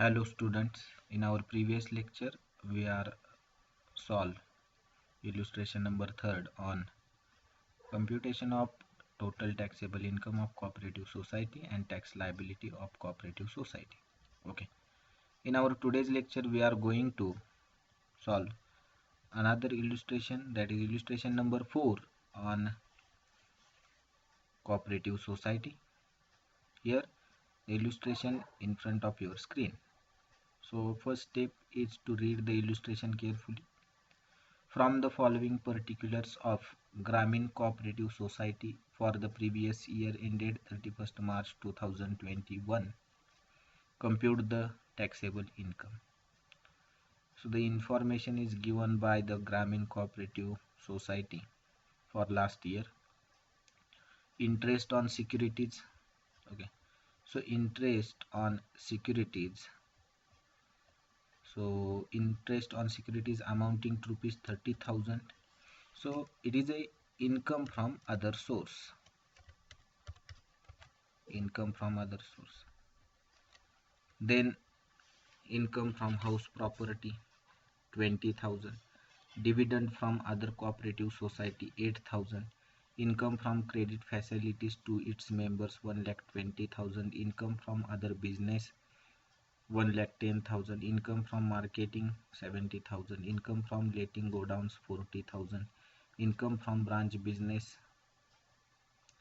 Hello students, in our previous lecture we are solve illustration number 3rd on computation of total taxable income of cooperative society and tax liability of cooperative society. Okay, in our today's lecture we are going to solve another illustration, that is illustration number 4 on cooperative society. Here the illustration in front of your screen. So first step is to read the illustration carefully. From the following particulars of Grameen Cooperative Society for the previous year ended 31st March 2021, compute the taxable income. So the information is given by the Grameen Cooperative Society for last year. Interest on securities. Okay, so interest on securities. So interest on securities amounting to rupees 30,000. So it is a income from other source. Then income from house property 20,000. Dividend from other cooperative society 8,000. Income from credit facilities to its members 1,20,000. Income from other business 1,10,000. Income from marketing 70,000. Income from letting godowns 40,000. Income from branch business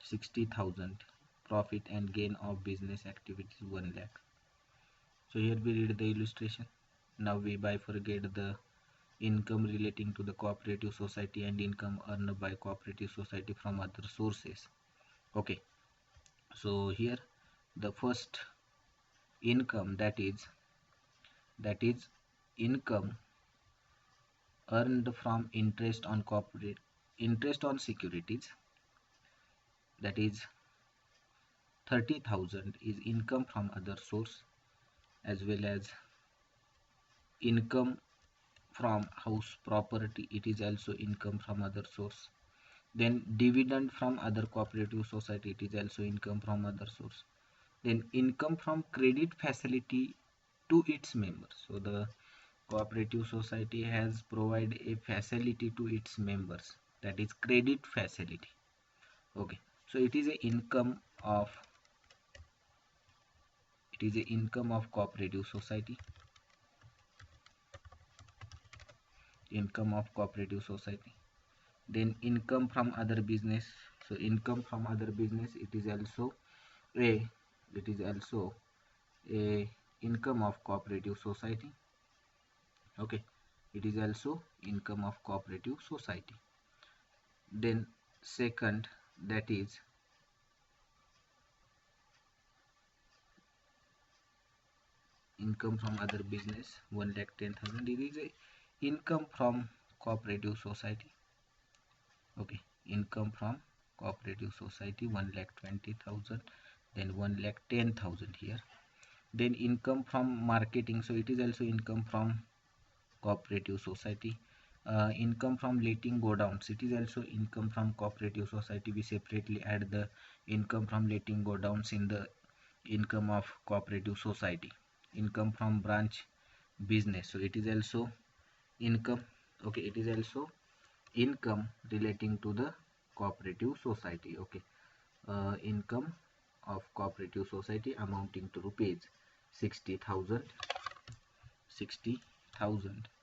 60,000. Profit and gain of business activities 1 lakh. So here we read the illustration. Now we bifurcate the income relating to the cooperative society and income earned by cooperative society from other sources. Okay, so here the first income, that is income earned from interest on securities, that is 30,000 is income from other source, as well as income from house property, it is also income from other source. Then dividend from other cooperative society, it is also income from other source. Then income from credit facility to its members. So the cooperative society has provided a facility to its members, that is credit facility. Okay, so it is a income of cooperative society. Then income from other business. So income from other business, it is also a income of cooperative society. Okay, it is also income of cooperative society. Then second, that is income from other business 1,10,000. It is a income from cooperative society. Okay, income from cooperative society 1,20,000, then 1,10,000 here. Then income from marketing, so it is also income from cooperative society. Income from letting godowns, it is also income from cooperative society. We separately add the income from letting godowns in the income of cooperative society. Income from branch business, so it is also income. Okay, it is also income relating to the cooperative society. Okay, income of cooperative society amounting to rupees 60,000.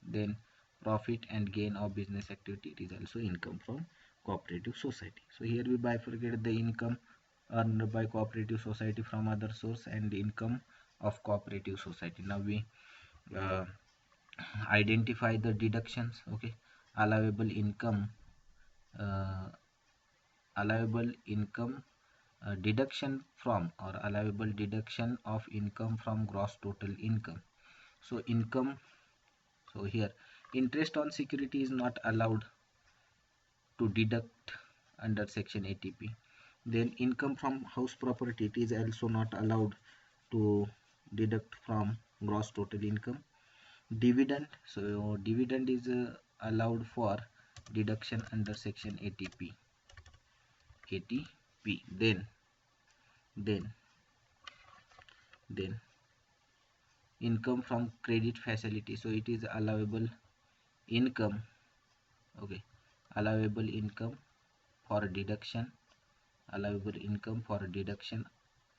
Then profit and gain of business activity, it is also income from cooperative society. So here we bifurcate the income earned by cooperative society from other source and the income of cooperative society. Now we identify the deductions. Okay, allowable income deduction from, or allowable deduction of income from gross total income. So income, so here interest on security is not allowed to deduct under section ATP. Then income from house property, it is also not allowed to deduct from gross total income. Dividend, so dividend is allowed for deduction under section ATP. Then income from credit facility, so it is allowable income. Okay, allowable income for deduction, allowable income for deduction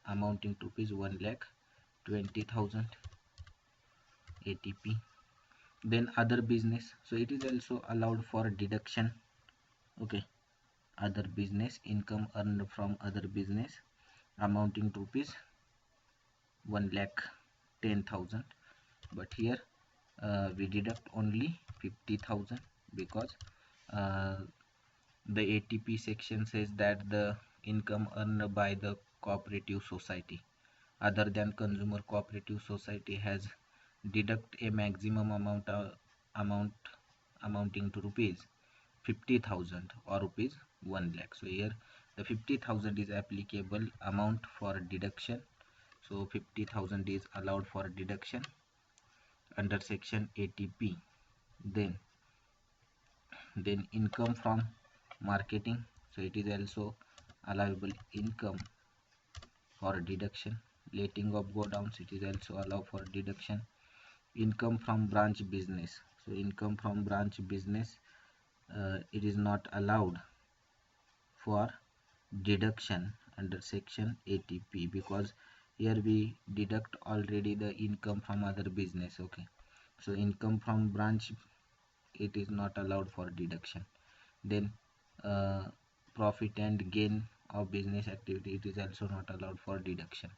amounting to rupees 1,20,000 ATP. Then other business, so it is also allowed for deduction. Okay, other business, income earned from other business amounting to rupees 1,10,000, but here we deduct only 50,000 because uh, the ATP section says that the income earned by the cooperative society other than consumer cooperative society has deduct a maximum amount amounting to rupees 50,000 or rupees 1 lakh. So here the 50,000 is applicable amount for deduction, so 50,000 is allowed for deduction under section ATP. Then income from marketing, so it is also allowable income for deduction. Letting of go downs, it is also allowed for deduction. Income from branch business, so income from branch business it is not allowed for deduction under section ATP because here we deduct already the income from other business. Okay, so income from branch, it is not allowed for deduction. Then profit and gain of business activity, it is also not allowed for deduction.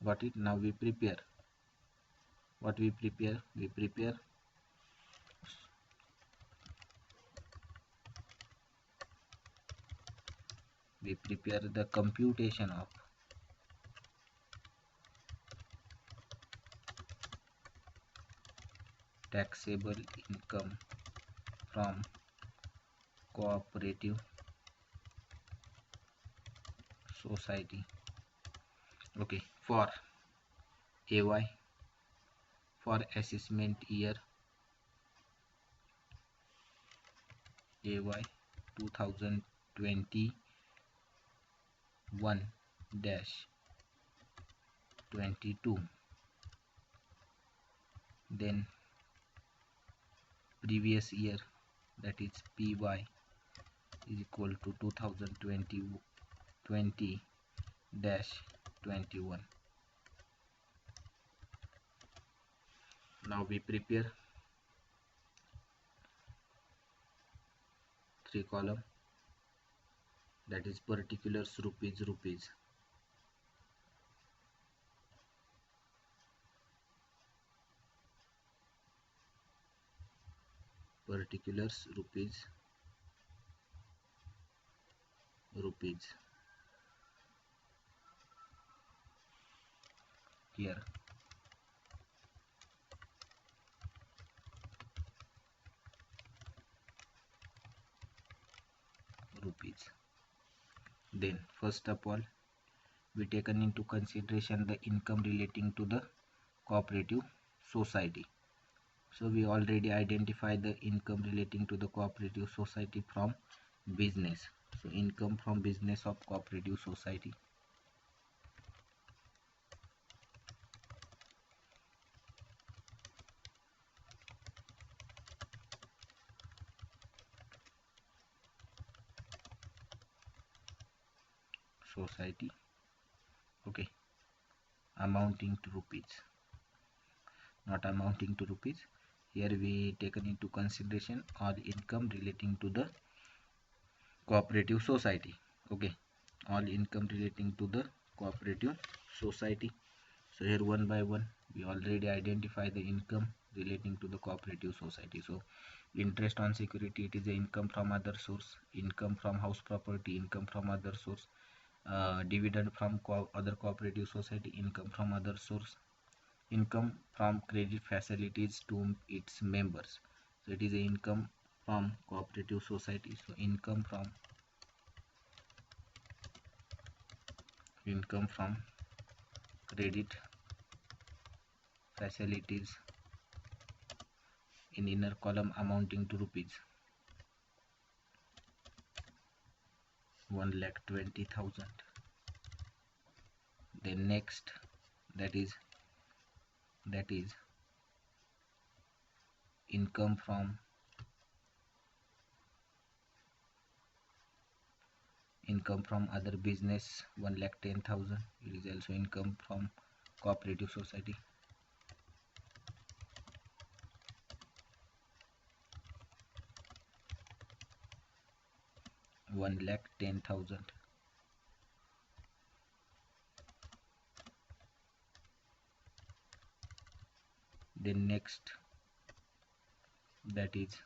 Got it? Now we prepare. What we prepare? We prepare the computation of taxable income from cooperative society. Okay, for AY, for assessment year AY 2021-22, then previous year, that is PY, is equal to 2020-21. Now we prepare 3 column, that is particulars rupees, particulars rupees, here rupees. Then first of all we taken into consideration the income relating to the cooperative society. So we already identified the income relating to the cooperative society from business. So income from business of cooperative society. Okay, amounting to rupees, not amounting to rupees. Here we taken into consideration all income relating to the cooperative society. Okay, all income relating to the cooperative society. So here one by one we already identify the income relating to the cooperative society. So interest on security, it is the income from other source, income from house property, income from other source, dividend from other cooperative society, income from other source, income from credit facilities to its members. So it is the income from cooperative society. So income from credit facilities in inner column amounting to rupees 1,20,000. Then next, that is that is income from other business 1,10,000. It is also income from cooperative society. 1,10,000. Then next, that is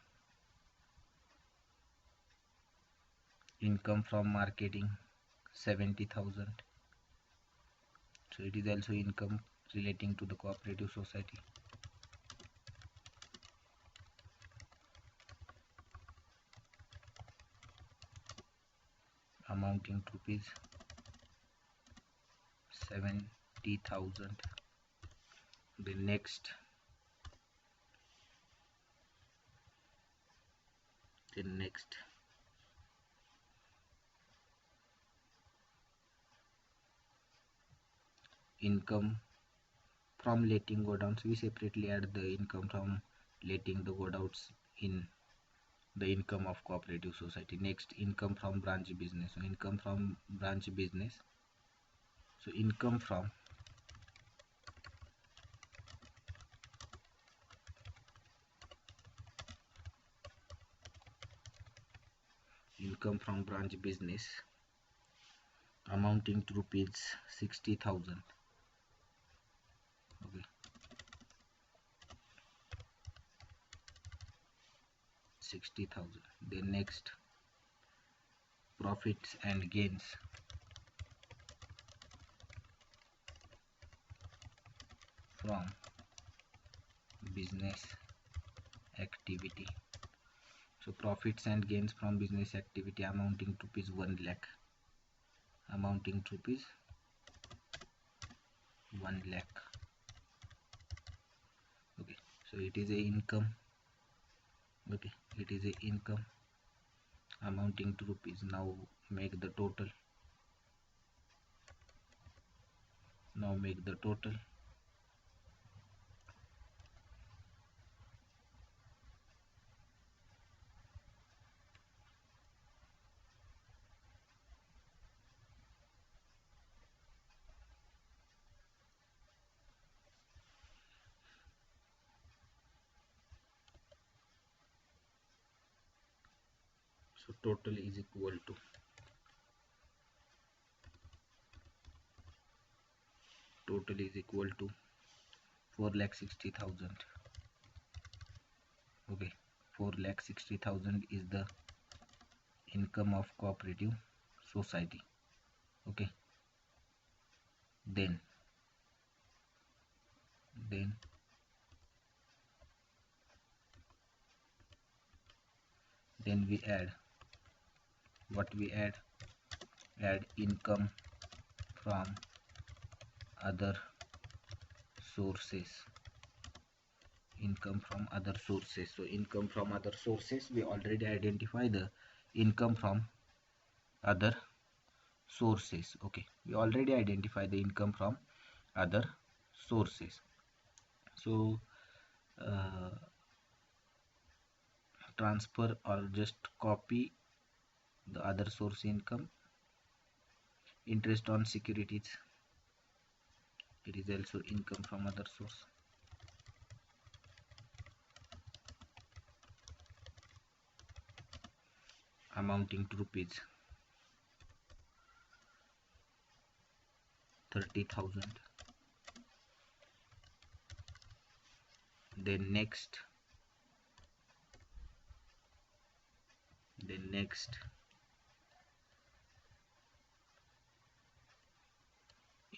income from marketing 70,000. So it is also income relating to the cooperative society. Amounting to rupees 70,000. The next, income from letting godowns. We separately add the income from letting the godowns in the income of cooperative society. Next, income from branch business. So income from branch business. So income from branch business amounting to rupees 60,000. Okay, 60,000. Then next, profits and gains from business activity. So profits and gains from business activity amounting to rupees 1 lakh. Amounting to rupees 1 lakh. Okay, so it is a income. Okay, it is a income amounting to rupees. Now make the total. So total is equal to 4,60,000. Okay, 4,60,000 is the income of cooperative society. Okay, then we add what we add income from other sources. So income from other sources, we already identify the income from other sources. Okay, we already identify the income from other sources. So transfer or just copy the other source income. Interest on securities, it is also income from other source. Amounting to rupees 30,000. Then next,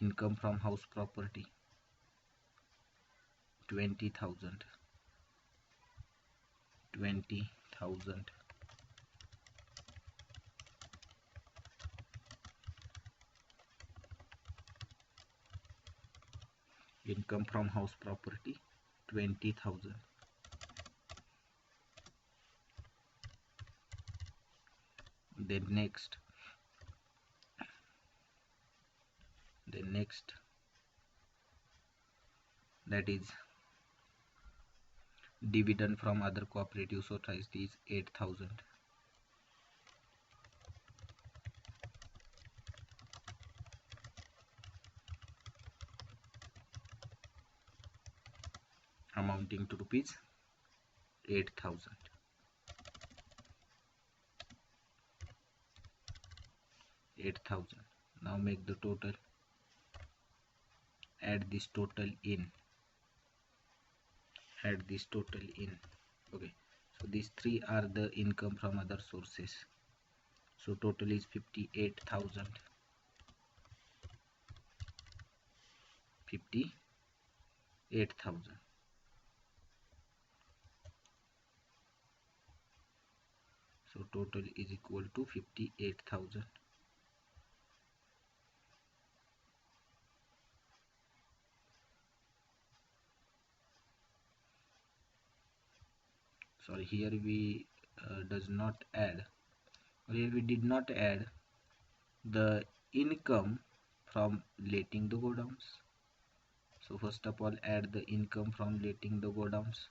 income from house property 20,000. Income from house property 20,000. Then next, that is dividend from other cooperative societies 8,000. Amounting to rupees 8,000. Now make the total, add this total in, okay. So these three are the income from other sources. So total is 58,000. So total is equal to 58,000. Sorry, here we does not add, or here we did not add the income from letting the godowns. So first of all, add the income from letting the godowns.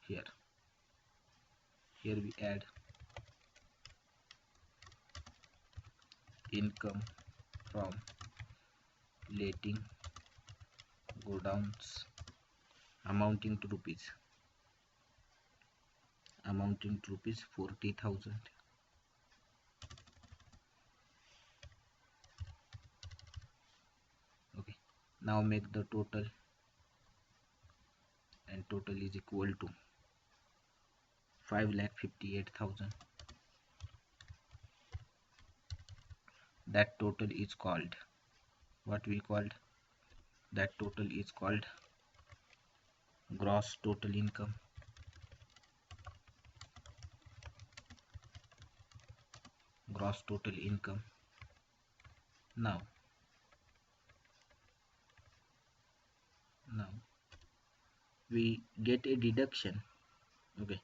Here we add income from letting godowns amounting to rupees 40,000. Okay, now make the total, and total is equal to 5,58,000. That total is called, what we called, that total is called gross total income. Gross total income. Now we get a deduction. Okay,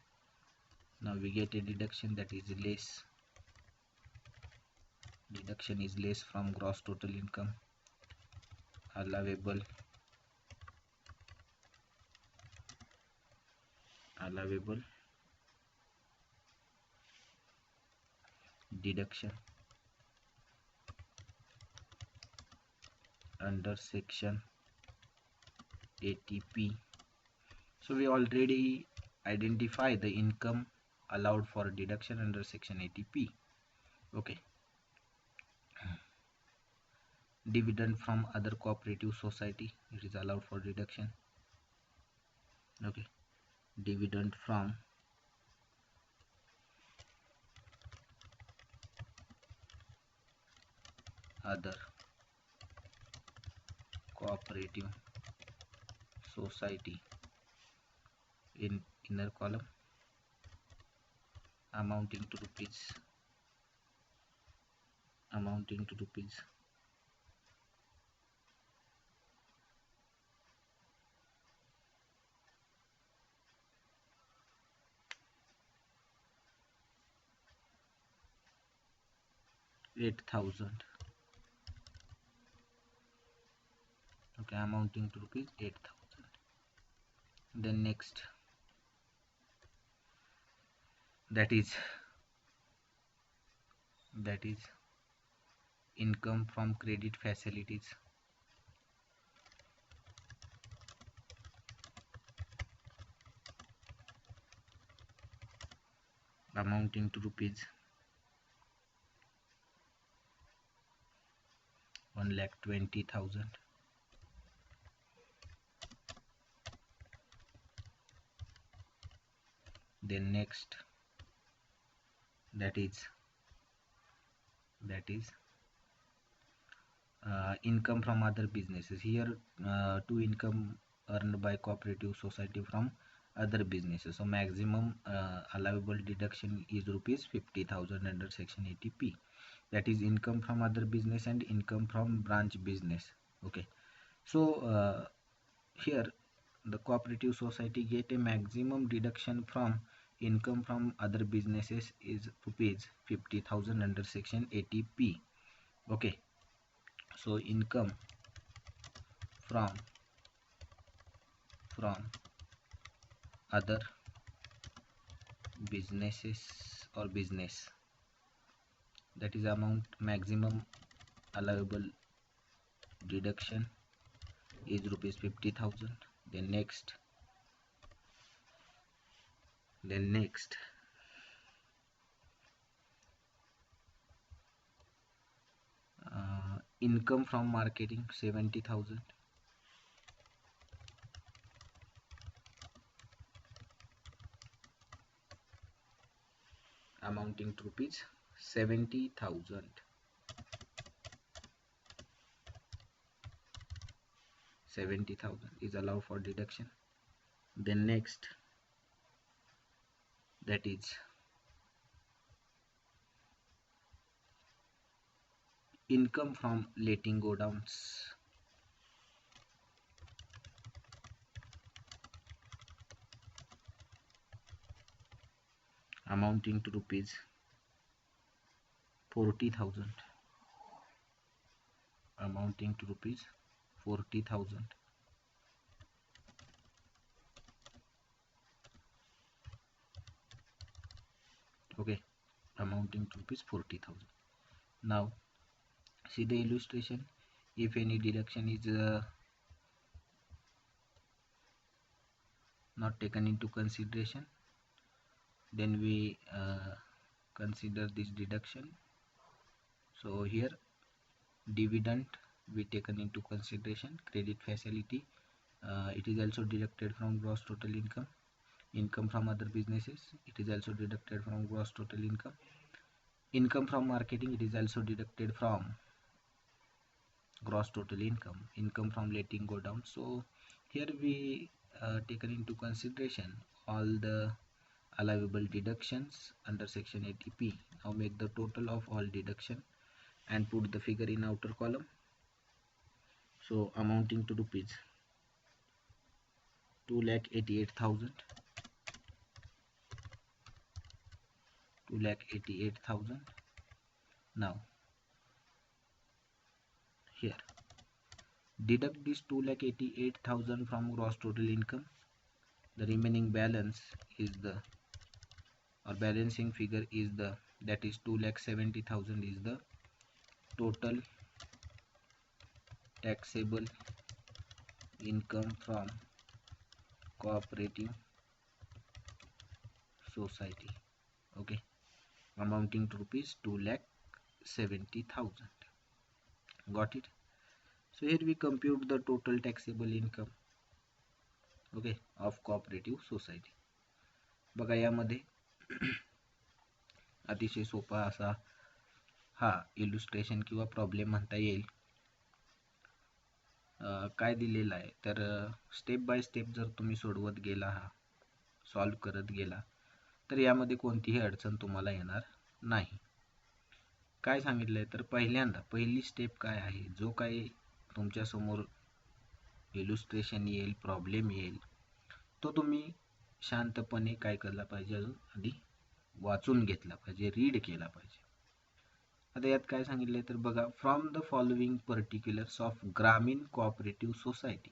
now we get a deduction that is less. Deduction is less from gross total income. Allowable deduction under section 80P. So we already identify the income allowed for deduction under section 80P. Okay. Dividend from other cooperative society, it is allowed for deduction. Okay. Dividend from other cooperative society in inner column amounting to rupees 8,000. Okay, amounting to rupees 8,000. Then next, that is income from credit facilities amounting to rupees 1,20,000. Then next, that is income from other businesses. Here two income earned by cooperative society from other businesses. So maximum allowable deduction is rupees 50,000 under section 80P. That is income from other business and income from branch business. Okay, so here the cooperative society get a maximum deduction from income from other businesses is rupees 50,000 under section 80P. Okay, so income from other businesses or business, that is amount maximum allowable deduction is rupees 50,000. Then next income from marketing 70,000, amounting to rupees 70,000. 70,000 is allowed for deduction. Then next, that is income from letting go downs, amounting to rupees 40,000, amounting to rupees 40,000. Okay, amounting to rupees 40,000. Now see the illustration. If any deduction is not taken into consideration, then we consider this deduction. So here dividend we taken into consideration, credit facility it is also deducted from gross total income. Income from other businesses, it is also deducted from gross total income. Income from marketing, it is also deducted from gross total income. Income from letting go down. So here we taken into consideration all the allowable deductions under section 80p. Now make the total of all deduction and put the figure in outer column. So amounting to rupees 2,88,000, 2,88,000. Now here deduct this 2,88,000 from gross total income. The remaining balance is the, or balancing figure is the, that is 2,70,000 is the total taxable income from cooperative society. Okay, amounting to rupees 2,70,000. Got it? So here we compute the total taxable income, okay, of cooperative society. बघा यामध्ये अतिशय सोपा असा हा इल्युस्ट्रेशन किंवा problem म्हणता येईल. काय दिलेलं आहे तर स्टेप बाय स्टेप जर तुम्ही सोडवत गेला, हा सॉल्व करत गेला, तर यामध्ये कोणतीही अडचण तुम्हाला येणार नाही. काय सांगितलंय तर पहिल्यांदा पहिली स्टेप काय आहे, जो काही तुमच्या समोर इल्युस्ट्रेशन येईल, प्रॉब्लेम येईल, तो तुम्ही शांतपणे काय केला पाहिजे, आधी वाचून घेतला पाहिजे, रीड केला पाहिजे. आता यात काय सांगितलंय तर बघा, from the following particulars of Gramin cooperative society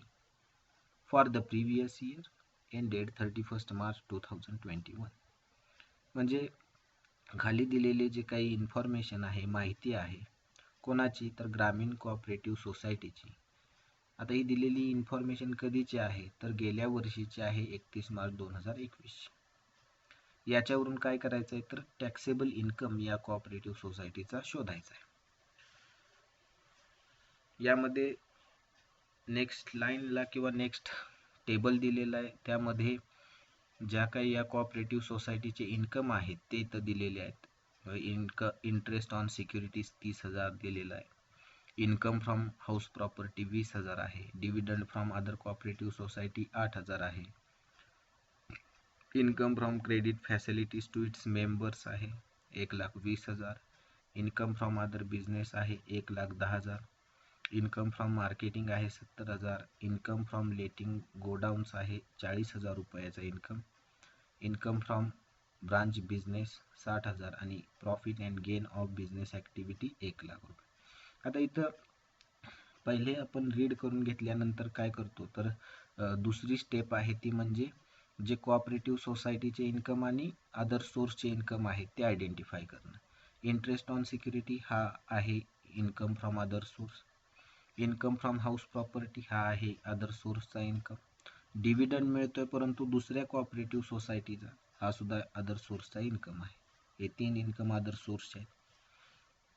for the previous year ended 31 March 2021. म्हणजे खाली दिलेले जे काही इन्फॉर्मेशन आहे, माहिती आहे, कोणाची तर ग्रामीण कोऑपरेटिव्ह सोसायटीची. आता ही दिलेली इन्फॉर्मेशन कधीची आहे तर गेल्या वर्षीची आहे, 31 मार्च 2021. याच्यावरून काय करायचं आहे तर टॅक्सेबल इन्कम या कोऑपरेटिव्ह सोसायटीचा शोधायचा आहे. यामध्ये नेक्स्ट लाईनला किंवा नेक्स्ट टेबल दिलेला आहे, त्यामध्ये ज्या काही या कोऑपरेटिव्ह सोसायटीचे इन्कम आहेत ते इथं दिलेले आहेत. इंटरेस्ट ऑन सिक्युरिटीज 30,000 दिलेला आहे. इन्कम फ्रॉम हाऊस प्रॉपर्टी 20,000 आहे. Dividend from other cooperative society 8,000 आहे. Income from credit facilities to its members आहे 1,20,000. इन्कम फ्रॉम अदर बिझनेस आहे 1,10,000. इन्कम फ्रॉम मार्केटिंग आहे 70,000. इन्कम फ्रॉम लेटिंग गोडाऊन्स आहे 40,000 रुपयाचा income. Income from branch business 60,000 आणि profit and gain of business activity 1,00,000 रुपये. आता इथं पहिले आपण रीड करून घेतल्यानंतर काय करतो तर दुसरी स्टेप आहे ती म्हणजे जे कोऑपरेटिव्ह सोसायटीचे इन्कम आणि अदर सोर्सचे इन्कम आहे ते आयडेंटिफाय करणं. इंटरेस्ट ऑन सिक्युरिटी हा आहे income from other source. Income from house property हा आहे अदर सोर्सचा इन्कम. डिव्हिडंड मिळतोय परंतु दुसऱ्या कोऑपरेटिव्ह सोसायटीचा, हा सुद्धा अदर सोर्सचा इन्कम आहे. हे 3 इन्कम अदर सोर्सचे आहेत.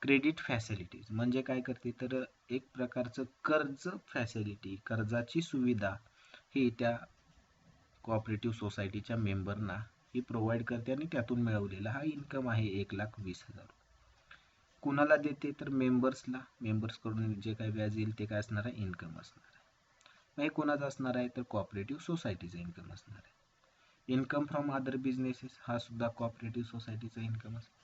क्रेडिट फॅसिलिटीज म्हणजे काय करते तर एक प्रकारचं कर्ज फॅसिलिटी, कर्जाची सुविधा ही त्या कोऑपरेटिव्ह सोसायटीच्या मेंबरना ही प्रोव्हाइड करते आणि त्यातून मिळवलेला हा इन्कम आहे 1,20,000. कुणाला देते तर मेंबर्सला. मेंबर्सकडून जे काही व्याज येईल ते काय असणार आहे, इन्कम असणार आहे. मग हे कोणाचं असणार आहे तर कोऑपरेटिव्ह सोसायटीचा इन्कम असणार आहे. इन्कम फ्रॉम अदर बिझनेसेस हा सुद्धा कोऑपरेटिव्ह सोसायटीचा इन्कम असतो.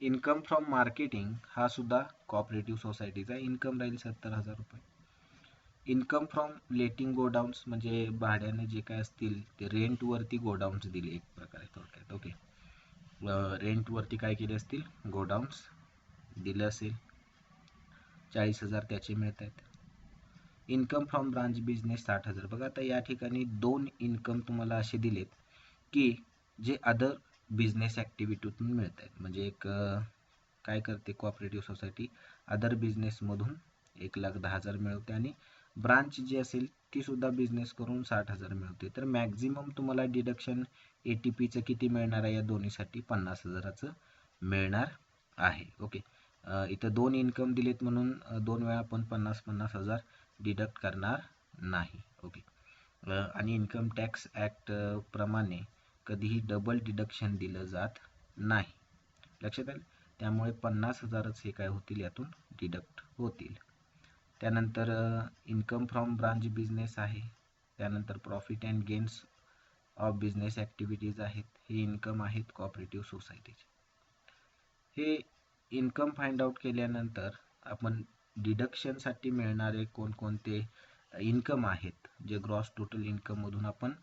इन्कम फ्रॉम मार्केटिंग हा सुद्धा कोऑपरेटिव्ह सोसायटीचा इन्कम राहील 70,000 रुपये. इन्कम फ्रॉम लेटिंग गोडाऊन्स म्हणजे भाड्याने जे काय असतील ते रेंटवरती गोडाऊन्स दिले एक प्रकारे थोडक्यात. ओके, रेंटवरती काय केले असतील, गोडाऊन्स दिले असेल, 40,000 त्याचे मिळत आहेत. Income from branch business 60,000. बघा आता या ठिकाणी 2 इन्कम तुम्हाला असे दिलेत की जे अदर बिझनेस ॲक्टिव्हिटीतून मिळत आहेत. म्हणजे एक काय करते कोऑपरेटिव्ह सोसायटी अदर बिझनेसमधून 1,10,000 मिळवते आणि ब्रांच जी असेल ती सुद्धा बिझनेस करून 60,000 मिळवते. तर मॅक्झिमम तुम्हाला डिडक्शन ATPचं किती मिळणार आहे या दोन्हीसाठी, 50,000चं मिळणार आहे. ओके, इथं 2 इन्कम दिलेत म्हणून 2 वेळा आपण 50,000 डिडक्ट करणार नाही. ओके, आणि इन्कम टॅक्स ॲक्ट प्रमाणे कधीही डबल डिडक्शन दिलं जात नाही, लक्षात आलं. त्यामुळे 50,000च हे काय होतील यातून डिडक्ट होतील. त्यानंतर इन्कम फ्रॉम ब्रांच बिझनेस आहे. त्यानंतर profit and gains of business activities आहेत. हे इन्कम आहेत कोऑपरेटिव्ह सोसायटीचे. हे इन्कम फाइंड आउट केल्यानंतर आपण डिडक्शनसाठी मिळणारे कोणकोणते इन्कम आहेत जे ग्रॉस टोटल इन्कममधून आपण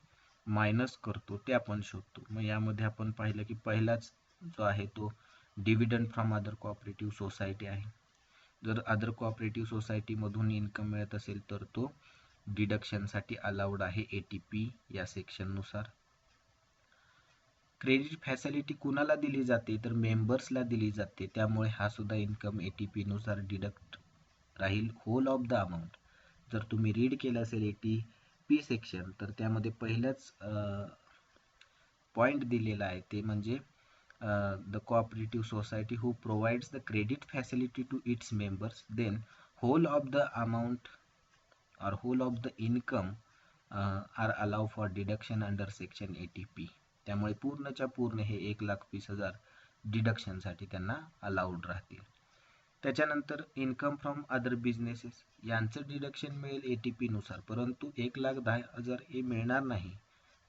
मायनस करतो ते आपण शोधतो. मग यामध्ये आपण पाहिलं की पहिलाच जो आहे तो dividend from other cooperative society आहे. जर अदर कोऑपरेटिव्ह सोसायटीमधून इन्कम मिळत असेल तर तो डिडक्शनसाठी अलाउड आहे ATP या सेक्शननुसार. क्रेडिट फॅसिलिटी कुणाला दिली जाते तर मेंबर्सला दिली जाते, त्यामुळे हा सुद्धा इन्कम ATP नुसार डिडक्ट राहील होल ऑफ द अमाऊंट. जर तुम्ही रीड केलं असेल ATP सेक्शन तर त्यामध्ये पहिलंच पॉईंट दिलेला आहे ते म्हणजे the cooperative society who provides the credit facility to its members, then whole of the amount or whole of the income are allowed for deduction under section ATP. त्यामुळे पूर्णच्या पूर्ण हे 1,20,000 डिडक्शनसाठी त्यांना अलाउड राहतील. त्याच्यानंतर इन्कम फ्रॉम अदर बिझनेसेस यांचं deduction मिळेल ATP नुसार, परंतु 1,10,000 हे मिळणार नाही.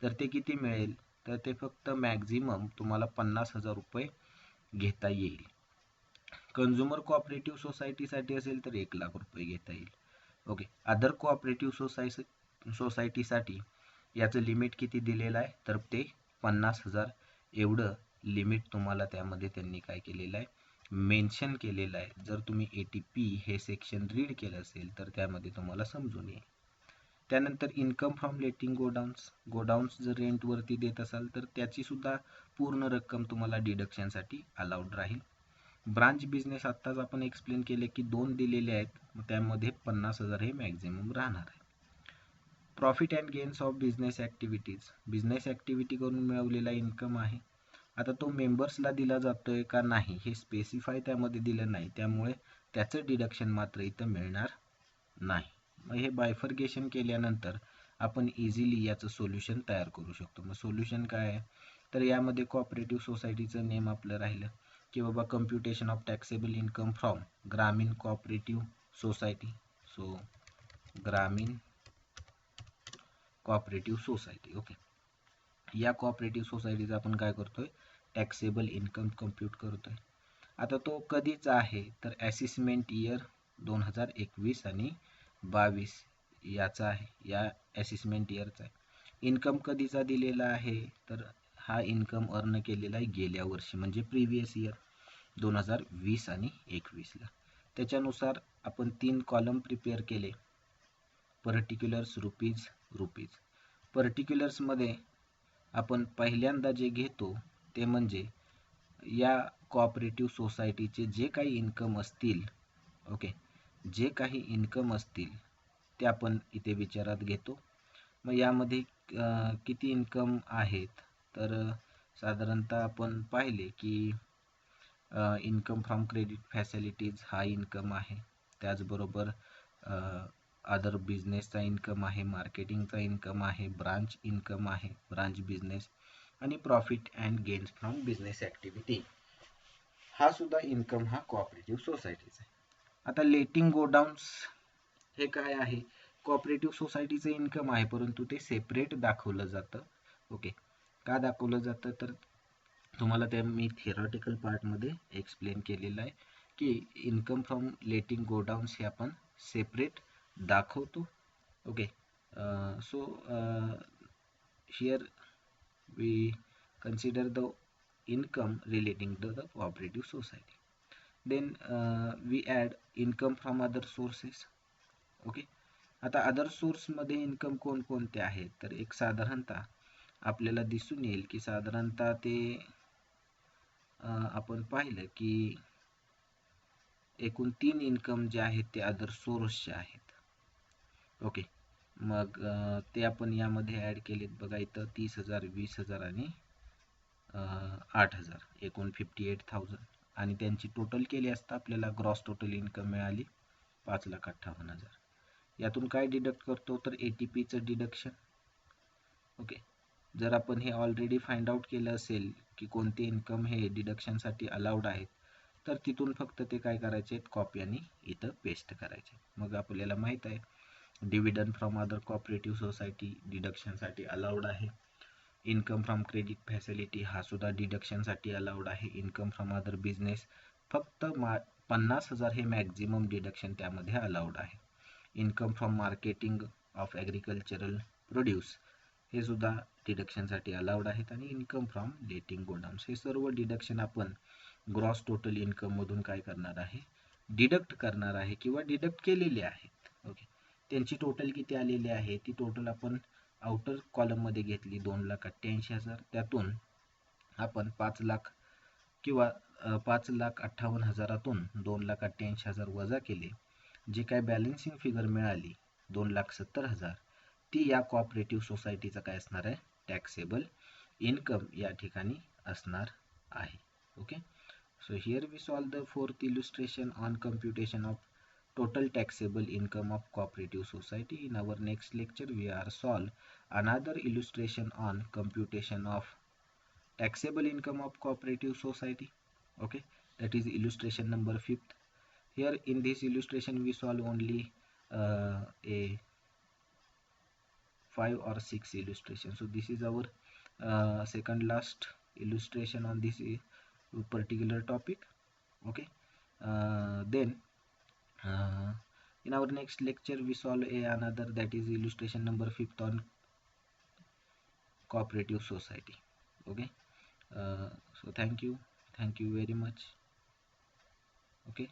तर ते किती मिळेल तर ते फक्त मॅक्झिमम तुम्हाला 50,000 रुपये घेता येईल. कंझ्युमर कोऑपरेटिव्ह सोसायटीसाठी असेल तर 1,00,000 रुपये घेता येईल. ओके, अदर कोऑपरेटिव्ह सोसायटीसाठी याचं लिमिट किती दिलेलं आहे तर ते 50,000 एवढं लिमिट तुम्हाला त्यामध्ये त्यांनी काय केलेलं आहे, मेन्शन केलेलं आहे. जर तुम्ही ATP हे सेक्शन रीड केलं असेल तर त्यामध्ये तुम्हाला समजून येईल. त्यानंतर इन्कम फ्रॉम लेटिंग गोडाऊन्स जर रेंटवरती देत असाल तर त्याची सुद्धा पूर्ण रक्कम तुम्हाला डिडक्शनसाठी अलाउड राहील. ब्रांच बिझनेस आत्ताच आपण एक्सप्लेन केले की 2 दिलेले आहेत, मग त्यामध्ये 50,000 हे मॅक्झिमम राहणार आहे. Profit and gains of business activities, business activity करून मिळवलेला इन्कम आहे. आता तो मेंबर्सला दिला जातोय का नाही हे स्पेसिफाय त्यामध्ये दिलं नाही, त्यामुळे त्याचं डिडक्शन मात्र इथं मिळणार नाही. मग हे बायफर्गेशन केल्यानंतर आपण इझिली याचं सोल्युशन तयार करू शकतो. मग सोल्युशन काय आहे तर यामध्ये कोऑपरेटिव्ह सोसायटीचं नेम आपलं राहिलं की बाबा computation of taxable income from Gramin cooperative society. So Gramin cooperative society. Okay, या कोऑपरेटिव्ह सोसायटीचं आपण काय करतोय, टॅक्सेबल इन्कम कम्प्यूट करतोय. आता तो कधीचा आहे तर असेसमेंट इयर 2021 आणि 22 याचा आहे, या असेसमेंट इयरचा आहे. इन्कम कधीचा दिलेला आहे तर हा इन्कम अर्न केलेला आहे गेल्या वर्षी म्हणजे प्रिव्हियस इयर 2020 आणि 21ला. त्याच्यानुसार आपण 3 कॉलम प्रिपेअर केले. Particulars, rupees, rupees. पर्टिक्युलर्समध्ये आपण पहिल्यांदा जे घेतो ते म्हणजे या कोऑपरेटिव्ह सोसायटीचे जे काही इन्कम असतील, ओके, जे काही इन्कम असतील ते आपण इथे विचारात घेतो. मग यामध्ये किती इन्कम आहेत, तर साधारणतः आपण पाहिले की इन्कम फ्रॉम क्रेडिट फॅसिलिटीज हा इन्कम आहे, त्याचबरोबर अदर बिझनेसचा इन्कम आहे, मार्केटिंगचा इन्कम आहे, ब्रांच इन्कम आहे, ब्रांच बिझनेस, आणि profit and gains from business activity हा सुद्धा इन्कम हा कोऑपरेटिव्ह सोसायटीचा आहे. आता लेटिंग गोडाऊन्स हे काय आहे, कोऑपरेटिव्ह सोसायटीचं इन्कम आहे, परंतु ते सेपरेट दाखवलं जातं. ओके, का दाखवलं जातं, तर तुम्हाला ते मी थिअरॉटिकल पार्टमध्ये एक्सप्लेन केलेलं आहे की इन्कम फ्रॉम लेटिंग गोडाऊन्स हे आपण सेपरेट दाखवतो. Okay, so here we consider the income relating to the cooperative society. Then we add income from other sources. Okay, आता अदर सोर्समध्ये इन्कम कोणकोणते आहेत, तर एक साधारणतः आपल्याला दिसून येईल की साधारणतः ते आपण पाहिलं की एकूण 3 इन्कम जे आहेत ते अदर सोर्सचे आहेत. ओके, मग ते आपण यामध्ये ॲड केलेत बघा, इथं 30,000, 20,000 आणि 8,000, एकूण 58,000, आणि त्यांची टोटल केली असता आपल्याला ग्रॉस टोटल इन्कम मिळाली 5,58,000. यातून काय डिडक्ट करतो, तर ATPचं डिडक्शन. ओके, जर आपण हे ऑलरेडी फाइंड आउट केलं असेल की कोणते इन्कम हे डिडक्शनसाठी अलाउड आहेत, तर तिथून फक्त ते काय करायचे आहेत, कॉपी आणि इथं पेस्ट करायचे. मग आपल्याला माहीत आहे dividend from other cooperative society डिडक्शनसाठी अलाउड आहे. इन्कम फ्रॉम क्रेडिट फॅसिलिटी हा सुद्धा डिडक्शनसाठी अलाउड आहे. इन्कम फ्रॉम अदर बिझनेस फक्त 50,000 हे मॅक्झिमम डिडक्शन त्यामध्ये अलाउड आहे. Income from marketing of agricultural produce हे सुद्धा डिडक्शनसाठी अलाउड आहेत. आणि इन्कम फ्रॉम लेटिंग गोडाऊन्स हे सर्व डिडक्शन आपण ग्रॉस टोटल इन्कममधून काय करणार आहे, डिडक्ट करणार आहे किंवा डिडक्ट केलेले आहेत. ओके, त्यांची टोटल किती आलेली आहे, ती टोटल आपण आउटर कॉलममध्ये घेतली 2,88,000. त्यातून आपण 5 लाख किंवा 5,58,000तून 2,88,000 वजा केले. जे काय बॅलन्सिंग फिगर मिळाली 2,70,000, ती या कोऑपरेटिव्ह सोसायटीचा काय असणार आहे, टॅक्सेबल इन्कम या ठिकाणी असणार आहे. Okay, so here we solve the 4th illustration on computation of total taxable income of cooperative society. In our next lecture we are solve another illustration on computation of taxable income of cooperative society. Okay, that is illustration number 5th. Here in this illustration we solve only a 5 or 6 illustration. So this is our second last illustration on this particular topic. Okay, then in our next lecture we solve another, that is illustration number 5th on cooperative society. Okay, so thank you very much. Okay.